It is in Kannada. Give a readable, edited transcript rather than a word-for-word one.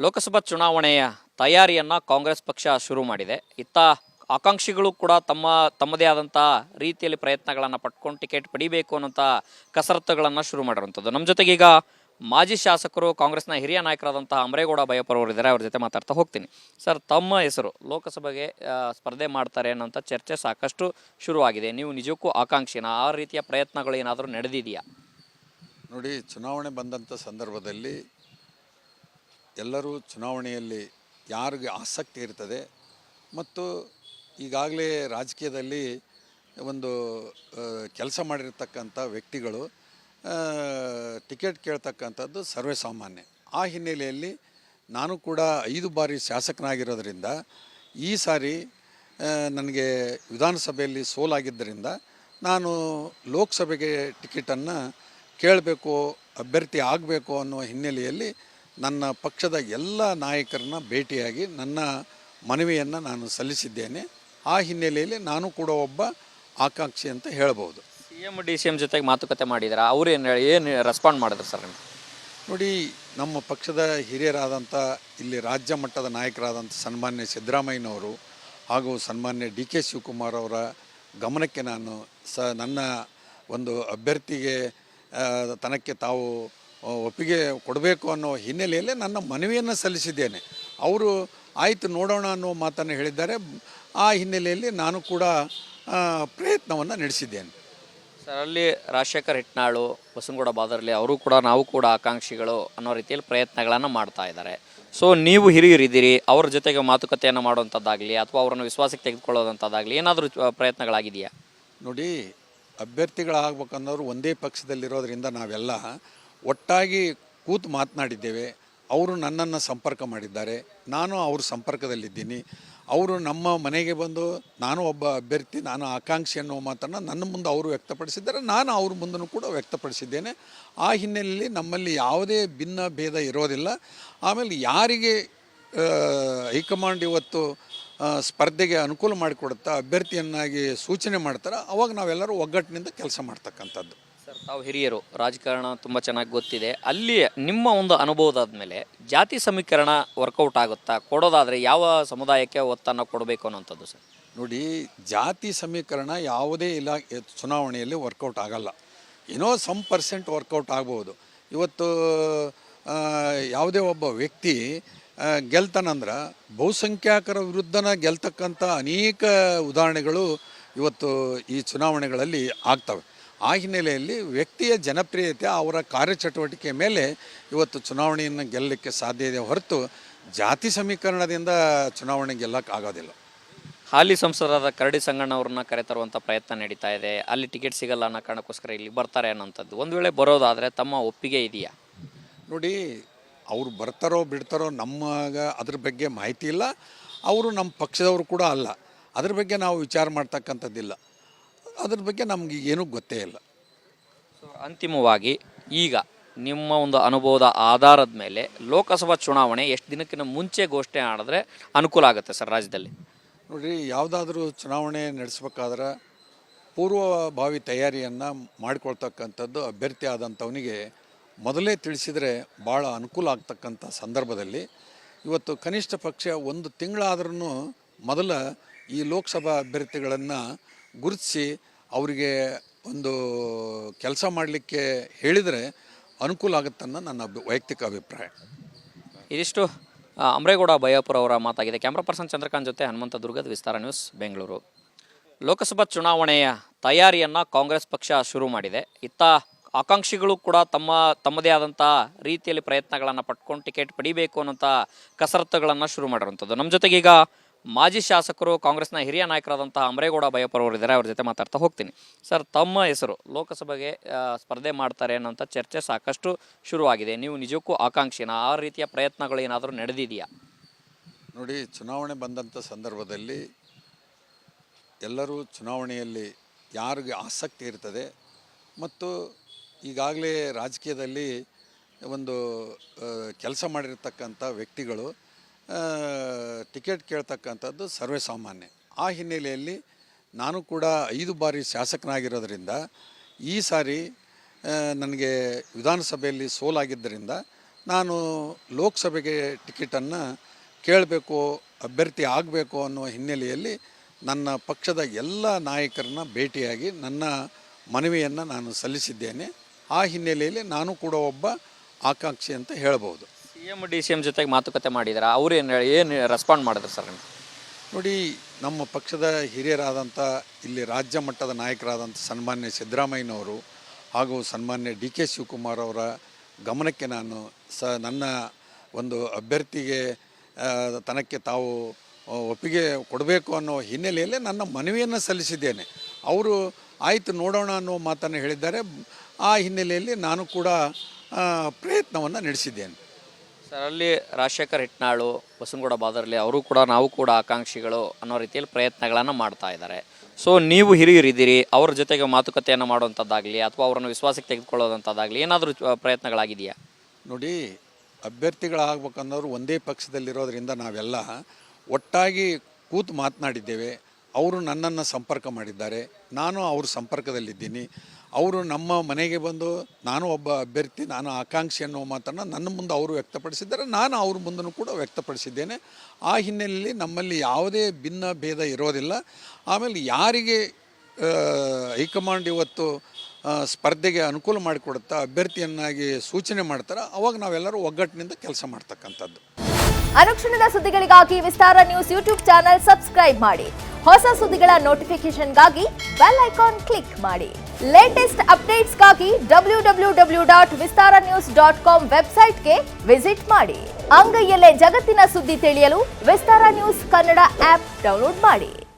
ಲೋಕಸಭಾ ಚುನಾವಣೆಯ ತಯಾರಿಯನ್ನು ಕಾಂಗ್ರೆಸ್ ಪಕ್ಷ ಶುರು ಮಾಡಿದೆ. ಇತ್ತ ಆಕಾಂಕ್ಷಿಗಳು ಕೂಡ ತಮ್ಮದೇ ಆದಂಥ ರೀತಿಯಲ್ಲಿ ಪ್ರಯತ್ನಗಳನ್ನು ಪಟ್ಕೊಂಡು ಟಿಕೆಟ್ ಪಡಿಬೇಕು ಅನ್ನೋಂಥ ಕಸರತ್ತುಗಳನ್ನು ಶುರು ಮಾಡಿರುವಂಥದ್ದು. ನಮ್ಮ ಜೊತೆಗೆ ಈಗ ಮಾಜಿ ಶಾಸಕರು ಕಾಂಗ್ರೆಸ್ನ ಹಿರಿಯ ನಾಯಕರಾದಂತಹ ಅಮರೇಗೌಡ ಬಯಪ್ಪರ್ ಅವರು ಇದ್ದಾರೆ. ಅವ್ರ ಜೊತೆ ಮಾತಾಡ್ತಾ ಹೋಗ್ತೀನಿ. ಸರ್, ತಮ್ಮ ಹೆಸರು ಲೋಕಸಭೆಗೆ ಸ್ಪರ್ಧೆ ಮಾಡ್ತಾರೆ ಅನ್ನೋಂಥ ಚರ್ಚೆ ಸಾಕಷ್ಟು ಶುರುವಾಗಿದೆ. ನೀವು ನಿಜಕ್ಕೂ ಆಕಾಂಕ್ಷಿನ ಆ ರೀತಿಯ ಪ್ರಯತ್ನಗಳು ಏನಾದರೂ ನಡೆದಿದೆಯಾ? ನೋಡಿ, ಚುನಾವಣೆ ಬಂದಂಥ ಸಂದರ್ಭದಲ್ಲಿ ಎಲ್ಲರೂ ಚುನಾವಣೆಯಲ್ಲಿ ಯಾರಿಗೆ ಆಸಕ್ತಿ ಇರ್ತದೆ ಮತ್ತು ಈಗಾಗಲೇ ರಾಜಕೀಯದಲ್ಲಿ ಒಂದು ಕೆಲಸ ಮಾಡಿರ್ತಕ್ಕಂಥ ವ್ಯಕ್ತಿಗಳು ಟಿಕೆಟ್ ಕೇಳ್ತಕ್ಕಂಥದ್ದು ಸರ್ವೇ ಸಾಮಾನ್ಯ. ಆ ಹಿನ್ನೆಲೆಯಲ್ಲಿ ನಾನು ಕೂಡ 5 ಬಾರಿ ಶಾಸಕನಾಗಿರೋದರಿಂದ ಈ ಸಾರಿ ನನಗೆ ವಿಧಾನಸಭೆಯಲ್ಲಿ ಸೋಲಾಗಿದ್ದರಿಂದ ನಾನು ಲೋಕಸಭೆಗೆ ಟಿಕೆಟನ್ನು ಕೇಳಬೇಕು, ಅಭ್ಯರ್ಥಿ ಆಗಬೇಕು ಅನ್ನುವ ಹಿನ್ನೆಲೆಯಲ್ಲಿ ನನ್ನ ಪಕ್ಷದ ಎಲ್ಲ ನಾಯಕರನ್ನ ಭೇಟಿಯಾಗಿ ನನ್ನ ಮನವಿಯನ್ನು ನಾನು ಸಲ್ಲಿಸಿದ್ದೇನೆ. ಆ ಹಿನ್ನೆಲೆಯಲ್ಲಿ ನಾನು ಕೂಡ ಒಬ್ಬ ಆಕಾಂಕ್ಷಿ ಅಂತ ಹೇಳ್ಬೋದು. CM DCM ಜೊತೆಗೆ ಮಾತುಕತೆ ಮಾಡಿದಾರಾ? ಅವರು ಏನು ರೆಸ್ಪಾಂಡ್ ಮಾಡಿದ್ರು ಸರ್? ನೋಡಿ, ನಮ್ಮ ಪಕ್ಷದ ಹಿರಿಯರಾದಂಥ ಇಲ್ಲಿ ರಾಜ್ಯ ಮಟ್ಟದ ನಾಯಕರಾದಂಥ ಸನ್ಮಾನ್ಯ ಸಿದ್ದರಾಮಯ್ಯನವರು ಹಾಗೂ ಸನ್ಮಾನ್ಯ DK ಶಿವಕುಮಾರ್ ಅವರ ಗಮನಕ್ಕೆ ನಾನು ನನ್ನ ಒಂದು ಅಭ್ಯರ್ಥಿಗೆ ತನಕ್ಕೆ ತಾವು ಒಪ್ಪಿಗೆ ಕೊಡಬೇಕು ಅನ್ನೋ ಹಿನ್ನೆಲೆಯಲ್ಲಿ ನನ್ನ ಮನವಿಯನ್ನು ಸಲ್ಲಿಸಿದ್ದೇನೆ. ಅವರು ಆಯಿತು ನೋಡೋಣ ಅನ್ನೋ ಮಾತನ್ನು ಹೇಳಿದ್ದಾರೆ. ಆ ಹಿನ್ನೆಲೆಯಲ್ಲಿ ನಾನು ಕೂಡ ಪ್ರಯತ್ನವನ್ನು ನಡೆಸಿದ್ದೇನೆ. ಸರ್, ಅಲ್ಲಿ ರಾಜಶೇಖರ್ ಹಿಟ್ನಾಳು, ಬಸನಗೌಡ ಬಾದರ್ಲಿ ಅವರು ಕೂಡ ನಾವು ಕೂಡ ಆಕಾಂಕ್ಷಿಗಳು ಅನ್ನೋ ರೀತಿಯಲ್ಲಿ ಪ್ರಯತ್ನಗಳನ್ನು ಮಾಡ್ತಾ ಇದ್ದಾರೆ. ಸೊ ನೀವು ಹಿರಿಯರಿದ್ದೀರಿ, ಅವ್ರ ಜೊತೆಗೆ ಮಾತುಕತೆಯನ್ನು ಮಾಡುವಂಥದ್ದಾಗಲಿ ಅಥವಾ ಅವರನ್ನು ವಿಶ್ವಾಸಕ್ಕೆ ತೆಗೆದುಕೊಳ್ಳೋದಂಥದ್ದಾಗಲಿ ಏನಾದರೂ ಪ್ರಯತ್ನಗಳಾಗಿದೆಯಾ? ನೋಡಿ, ಅಭ್ಯರ್ಥಿಗಳಾಗಬೇಕನ್ನೋರು ಒಂದೇ ಪಕ್ಷದಲ್ಲಿರೋದ್ರಿಂದ ನಾವೆಲ್ಲ ಒಟ್ಟಾಗಿ ಕೂತು ಮಾತನಾಡಿದ್ದೇವೆ. ಅವರು ನನ್ನನ್ನು ಸಂಪರ್ಕ ಮಾಡಿದ್ದಾರೆ, ನಾನು ಅವ್ರ ಸಂಪರ್ಕದಲ್ಲಿದ್ದೀನಿ. ಅವರು ನಮ್ಮ ಮನೆಗೆ ಬಂದು ನಾನು ಒಬ್ಬ ಅಭ್ಯರ್ಥಿ, ನಾನು ಆಕಾಂಕ್ಷಿ ಅನ್ನೋ ಮಾತನ್ನು ನನ್ನ ಮುಂದೆ ಅವರು ವ್ಯಕ್ತಪಡಿಸಿದ್ದಾರೆ, ನಾನು ಅವ್ರ ಮುಂದೂ ಕೂಡ ವ್ಯಕ್ತಪಡಿಸಿದ್ದೇನೆ. ಆ ಹಿನ್ನೆಲೆಯಲ್ಲಿ ನಮ್ಮಲ್ಲಿ ಯಾವುದೇ ಭಿನ್ನ ಭೇದ ಇರೋದಿಲ್ಲ. ಆಮೇಲೆ ಯಾರಿಗೆ ಹೈಕಮಾಂಡ್ ಇವತ್ತು ಸ್ಪರ್ಧೆಗೆ ಅನುಕೂಲ ಮಾಡಿಕೊಡುತ್ತಾ ಅಭ್ಯರ್ಥಿಯನ್ನಾಗಿ ಸೂಚನೆ ಮಾಡ್ತಾರೆ, ಅವಾಗ ನಾವೆಲ್ಲರೂ ಒಗ್ಗಟ್ಟಿನಿಂದ ಕೆಲಸ ಮಾಡ್ತಕ್ಕಂಥದ್ದು. ಸರ್, ತಾವು ಹಿರಿಯರು, ರಾಜಕಾರಣ ತುಂಬ ಚೆನ್ನಾಗಿ ಗೊತ್ತಿದೆ. ಅಲ್ಲಿ ನಿಮ್ಮ ಒಂದು ಅನುಭವದಾದ ಮೇಲೆ ಜಾತಿ ಸಮೀಕರಣ ವರ್ಕೌಟ್ ಆಗುತ್ತಾ? ಕೊಡೋದಾದರೆ ಯಾವ ಸಮುದಾಯಕ್ಕೆ ಒತ್ತನ್ನು ಕೊಡಬೇಕು ಅನ್ನೋಂಥದ್ದು ಸರ್? ನೋಡಿ, ಜಾತಿ ಸಮೀಕರಣ ಯಾವುದೇ ಚುನಾವಣೆಯಲ್ಲಿ ವರ್ಕೌಟ್ ಆಗಲ್ಲ. ಏನೋ % ವರ್ಕೌಟ್ ಆಗ್ಬೋದು. ಇವತ್ತು ಯಾವುದೇ ಒಬ್ಬ ವ್ಯಕ್ತಿ ಗೆಲ್ತಾನಂದ್ರೆ ಬಹುಸಂಖ್ಯಾತರ ವಿರುದ್ಧನ ಗೆಲ್ತಕ್ಕಂಥ ಅನೇಕ ಉದಾಹರಣೆಗಳು ಇವತ್ತು ಈ ಚುನಾವಣೆಗಳಲ್ಲಿ ಆಗ್ತವೆ. ಆ ಹಿನ್ನೆಲೆಯಲ್ಲಿ ವ್ಯಕ್ತಿಯ ಜನಪ್ರಿಯತೆ, ಅವರ ಕಾರ್ಯಚಟುವಟಿಕೆ ಮೇಲೆ ಇವತ್ತು ಚುನಾವಣೆಯನ್ನು ಗೆಲ್ಲಲಿಕ್ಕೆ ಸಾಧ್ಯ ಇದೆ ಹೊರತು ಜಾತಿ ಸಮೀಕರಣದಿಂದ ಚುನಾವಣೆ ಗೆಲ್ಲಕ್ಕಾಗೋದಿಲ್ಲ. ಹಾಲಿ ಸಂಸದರಾದ ಕರಡಿ ಸಂಗಣ್ಣವ್ರನ್ನ ಕರೆತರುವಂಥ ಪ್ರಯತ್ನ ನಡೀತಾ ಇದೆ. ಅಲ್ಲಿ ಟಿಕೆಟ್ ಸಿಗಲ್ಲ ಅನ್ನೋ ಕಾರಣಕ್ಕೋಸ್ಕರ ಇಲ್ಲಿ ಬರ್ತಾರೆ ಅನ್ನೋಂಥದ್ದು. ಒಂದು ವೇಳೆ ಬರೋದಾದರೆ ತಮ್ಮ ಒಪ್ಪಿಗೆ ಇದೆಯಾ? ನೋಡಿ, ಅವರು ಬರ್ತಾರೋ ಬಿಡ್ತಾರೋ ನಮಗೆ ಅದ್ರ ಬಗ್ಗೆ ಮಾಹಿತಿ ಇಲ್ಲ. ಅವರು ನಮ್ಮ ಪಕ್ಷದವರು ಕೂಡ ಅಲ್ಲ. ಅದ್ರ ಬಗ್ಗೆ ನಾವು ವಿಚಾರ ಮಾಡ್ತಕ್ಕಂಥದ್ದಿಲ್ಲ. ಅದ್ರ ಬಗ್ಗೆ ನಮಗೆ ಏನೂ ಗೊತ್ತೇ ಇಲ್ಲ. ಸೊ ಅಂತಿಮವಾಗಿ ಈಗ ನಿಮ್ಮ ಒಂದು ಅನುಭವದ ಆಧಾರದ ಮೇಲೆ ಲೋಕಸಭಾ ಚುನಾವಣೆ ಎಷ್ಟು ದಿನಕ್ಕಿಂತ ಮುಂಚೆ ಘೋಷಣೆ ಮಾಡಿದ್ರೆ ಅನುಕೂಲ ಆಗುತ್ತೆ ಸರ್ ರಾಜ್ಯದಲ್ಲಿ? ನೋಡಿರಿ, ಯಾವುದಾದ್ರೂ ಚುನಾವಣೆ ನಡೆಸ್ಬೇಕಾದ್ರೆ ಪೂರ್ವಭಾವಿ ತಯಾರಿಯನ್ನು ಮಾಡಿಕೊಳ್ತಕ್ಕಂಥದ್ದು ಅಭ್ಯರ್ಥಿ ಆದಂಥವನಿಗೆ ಮೊದಲೇ ತಿಳಿಸಿದರೆ ಭಾಳ ಅನುಕೂಲ ಆಗ್ತಕ್ಕಂಥ ಸಂದರ್ಭದಲ್ಲಿ ಇವತ್ತು ಕನಿಷ್ಠ ಪಕ್ಷ 1 ತಿಂಗಳಾದ್ರೂ ಮೊದಲ ಈ ಲೋಕಸಭಾ ಅಭ್ಯರ್ಥಿಗಳನ್ನು ಗುರುತಿಸಿ ಅವರಿಗೆ ಒಂದು ಕೆಲಸ ಮಾಡಲಿಕ್ಕೆ ಹೇಳಿದರೆ ಅನುಕೂಲ ಆಗುತ್ತನ್ನೋ ನನ್ನ ವೈಯಕ್ತಿಕ ಅಭಿಪ್ರಾಯ. ಇದಿಷ್ಟು ಅಮರೇಗೌಡ ಬಯಪ್ಪರ್ ಅವರ ಮಾತಾಗಿದೆ. ಕ್ಯಾಮ್ರಾ ಪರ್ಸನ್ ಚಂದ್ರಕಾಂತ್ ಜೊತೆ ಹನುಮಂತ ದುರ್ಗದ ವಿಸ್ತಾರ ನ್ಯೂಸ್, ಬೆಂಗಳೂರು. ಲೋಕಸಭಾ ಚುನಾವಣೆಯ ತಯಾರಿಯನ್ನು ಕಾಂಗ್ರೆಸ್ ಪಕ್ಷ ಶುರು ಮಾಡಿದೆ. ಇತ್ತ ಆಕಾಂಕ್ಷಿಗಳು ಕೂಡ ತಮ್ಮದೇ ಆದಂಥ ರೀತಿಯಲ್ಲಿ ಪ್ರಯತ್ನಗಳನ್ನು ಪಟ್ಕೊಂಡು ಟಿಕೆಟ್ ಪಡಿಬೇಕು ಅನ್ನೋಂಥ ಕಸರತ್ತುಗಳನ್ನು ಶುರು ಮಾಡಿರುವಂಥದ್ದು. ನಮ್ಮ ಜೊತೆಗೆ ಈಗ ಮಾಜಿ ಶಾಸಕರು ಕಾಂಗ್ರೆಸ್ನ ಹಿರಿಯ ನಾಯಕರಾದಂತಹ ಅಮರೇಗೌಡ ಬಯಪ್ಪರ್ ಅವರು ಇದ್ದಾರೆ. ಅವ್ರ ಜೊತೆ ಮಾತಾಡ್ತಾ ಹೋಗ್ತೀನಿ. ಸರ್, ತಮ್ಮ ಹೆಸರು ಲೋಕಸಭೆಗೆ ಸ್ಪರ್ಧೆ ಮಾಡ್ತಾರೆ ಅನ್ನೋಂಥ ಚರ್ಚೆ ಸಾಕಷ್ಟು ಶುರುವಾಗಿದೆ. ನೀವು ನಿಜಕ್ಕೂ ಆಕಾಂಕ್ಷಿನ ಆ ರೀತಿಯ ಪ್ರಯತ್ನಗಳು ಏನಾದರೂ ನಡೆದಿದೆಯಾ? ನೋಡಿ, ಚುನಾವಣೆ ಬಂದಂಥ ಸಂದರ್ಭದಲ್ಲಿ ಎಲ್ಲರೂ ಚುನಾವಣೆಯಲ್ಲಿ ಯಾರಿಗೆ ಆಸಕ್ತಿ ಇರ್ತದೆ ಮತ್ತು ಈಗಾಗಲೇ ರಾಜಕೀಯದಲ್ಲಿ ಒಂದು ಕೆಲಸ ಮಾಡಿರ್ತಕ್ಕಂಥ ವ್ಯಕ್ತಿಗಳು ಟಿಕೆಟ್ ಕೇಳ್ತಕ್ಕಂಥದ್ದು ಸರ್ವೇ ಸಾಮಾನ್ಯ. ಆ ಹಿನ್ನೆಲೆಯಲ್ಲಿ ನಾನು ಕೂಡ 5 ಬಾರಿ ಶಾಸಕನಾಗಿರೋದರಿಂದ ಈ ಸಾರಿ ನನಗೆ ವಿಧಾನಸಭೆಯಲ್ಲಿ ಸೋಲಾಗಿದ್ದರಿಂದ ನಾನು ಲೋಕಸಭೆಗೆ ಟಿಕೆಟನ್ನು ಕೇಳಬೇಕು, ಅಭ್ಯರ್ಥಿ ಆಗಬೇಕು ಅನ್ನುವ ಹಿನ್ನೆಲೆಯಲ್ಲಿ ನನ್ನ ಪಕ್ಷದ ಎಲ್ಲ ನಾಯಕರನ್ನ ಭೇಟಿಯಾಗಿ ನನ್ನ ಮನವಿಯನ್ನು ನಾನು ಸಲ್ಲಿಸಿದ್ದೇನೆ. ಆ ಹಿನ್ನೆಲೆಯಲ್ಲಿ ನಾನು ಕೂಡ ಒಬ್ಬ ಆಕಾಂಕ್ಷಿ ಅಂತ ಹೇಳ್ಬೋದು. CM DCM ಜೊತೆಗೆ ಮಾತುಕತೆ ಮಾಡಿದಾರ, ಅವ್ರು ಏನು ರೆಸ್ಪಾಂಡ್ ಮಾಡಿದ್ರು ಸರ್ ನಿಮ್ಗೆ? ನೋಡಿ, ನಮ್ಮ ಪಕ್ಷದ ಹಿರಿಯರಾದಂಥ ಇಲ್ಲಿ ರಾಜ್ಯ ಮಟ್ಟದ ನಾಯಕರಾದಂಥ ಸನ್ಮಾನ್ಯ ಸಿದ್ದರಾಮಯ್ಯನವರು ಹಾಗೂ ಸನ್ಮಾನ್ಯ DK ಶಿವಕುಮಾರ್ ಅವರ ಗಮನಕ್ಕೆ ನಾನು ನನ್ನ ಒಂದು ಅಭ್ಯರ್ಥಿಗೆ ತನಕ್ಕೆ ತಾವು ಒಪ್ಪಿಗೆ ಕೊಡಬೇಕು ಅನ್ನೋ ಹಿನ್ನೆಲೆಯಲ್ಲಿ ನನ್ನ ಮನವಿಯನ್ನು ಸಲ್ಲಿಸಿದ್ದೇನೆ. ಅವರು ಆಯಿತು ನೋಡೋಣ ಅನ್ನೋ ಮಾತನ್ನು ಹೇಳಿದ್ದಾರೆ. ಆ ಹಿನ್ನೆಲೆಯಲ್ಲಿ ನಾನು ಕೂಡ ಪ್ರಯತ್ನವನ್ನು ನಡೆಸಿದ್ದೇನೆ. ಸರ್, ಅಲ್ಲಿ ರಾಜಶೇಖರ್ ಹಿಟ್ನಾಳು, ಬಸನಗೌಡ ಬಾದರ್ಲಿ ಅವರು ಕೂಡ ನಾವು ಕೂಡ ಆಕಾಂಕ್ಷಿಗಳು ಅನ್ನೋ ರೀತಿಯಲ್ಲಿ ಪ್ರಯತ್ನಗಳನ್ನು ಮಾಡ್ತಾ ಇದ್ದಾರೆ. ಸೊ ನೀವು ಹಿರಿಯರಿದ್ದೀರಿ, ಅವ್ರ ಜೊತೆಗೆ ಮಾತುಕತೆಯನ್ನು ಮಾಡುವಂಥದ್ದಾಗಲಿ ಅಥವಾ ಅವರನ್ನು ವಿಶ್ವಾಸಕ್ಕೆ ತೆಗೆದುಕೊಳ್ಳೋದಂಥದ್ದಾಗಲಿ ಏನಾದರೂ ಪ್ರಯತ್ನಗಳಾಗಿದೆಯಾ? ನೋಡಿ, ಅಭ್ಯರ್ಥಿಗಳಾಗಬೇಕನ್ನೋರು ಒಂದೇ ಪಕ್ಷದಲ್ಲಿರೋದ್ರಿಂದ ನಾವೆಲ್ಲ ಒಟ್ಟಾಗಿ ಕೂತು ಮಾತನಾಡಿದ್ದೇವೆ. ಅವರು ನನ್ನನ್ನು ಸಂಪರ್ಕ ಮಾಡಿದ್ದಾರೆ, ನಾನು ಅವ್ರ ಸಂಪರ್ಕದಲ್ಲಿದ್ದೀನಿ. ಅವರು ನಮ್ಮ ಮನೆಗೆ ಬಂದು ನಾನು ಒಬ್ಬ ಅಭ್ಯರ್ಥಿ, ನಾನು ಆಕಾಂಕ್ಷಿ ಅನ್ನೋ ಮಾತನ್ನು ನನ್ನ ಮುಂದೆ ಅವರು ವ್ಯಕ್ತಪಡಿಸಿದ್ದಾರೆ, ನಾನು ಅವ್ರ ಮುಂದೂ ಕೂಡ ವ್ಯಕ್ತಪಡಿಸಿದ್ದೇನೆ. ಆ ಹಿನ್ನೆಲೆಯಲ್ಲಿ ನಮ್ಮಲ್ಲಿ ಯಾವುದೇ ಭಿನ್ನ ಭೇದ ಇರೋದಿಲ್ಲ. ಆಮೇಲೆ ಯಾರಿಗೆ ಹೈಕಮಾಂಡ್ ಇವತ್ತು ಸ್ಪರ್ಧೆಗೆ ಅನುಕೂಲ ಮಾಡಿಕೊಡುತ್ತಾ ಅಭ್ಯರ್ಥಿಯನ್ನಾಗಿ ಸೂಚನೆ ಮಾಡ್ತಾರೆ, ಅವಾಗ ನಾವೆಲ್ಲರೂ ಒಗ್ಗಟ್ಟಿನಿಂದ ಕೆಲಸ ಮಾಡ್ತಕ್ಕಂಥದ್ದು. ಅನುಕ್ಷಣದ ಸುದ್ದಿಗಳಿಗಾಗಿ ವಿಸ್ತಾರ ನ್ಯೂಸ್ ಯೂಟ್ಯೂಬ್ ಚಾನೆಲ್ ಸಬ್ಸ್ಕ್ರೈಬ್ ಮಾಡಿ. ಹೊಸ ಸುದ್ದಿಗಳ ನೋಟಿಫಿಕೇಶನ್ಗಾಗಿ ಬೆಲ್ ಐಕಾನ್ ಕ್ಲಿಕ್ ಮಾಡಿ. ಲೇಟೆಸ್ಟ್ ಅಪ್ಡೇಟ್ಸ್ಗಾಗಿ www.vistaranews.com ವೆಬ್ಸೈಟ್ಗೆ ವಿಸಿಟ್ ಮಾಡಿ. ಅಂಗೈಯಲ್ಲೇ ಜಗತ್ತಿನ ಸುದ್ದಿ ತಿಳಿಯಲು ವಿಸ್ತಾರ ನ್ಯೂಸ್ ಕನ್ನಡ ಆಪ್ ಡೌನ್ಲೋಡ್ ಮಾಡಿ.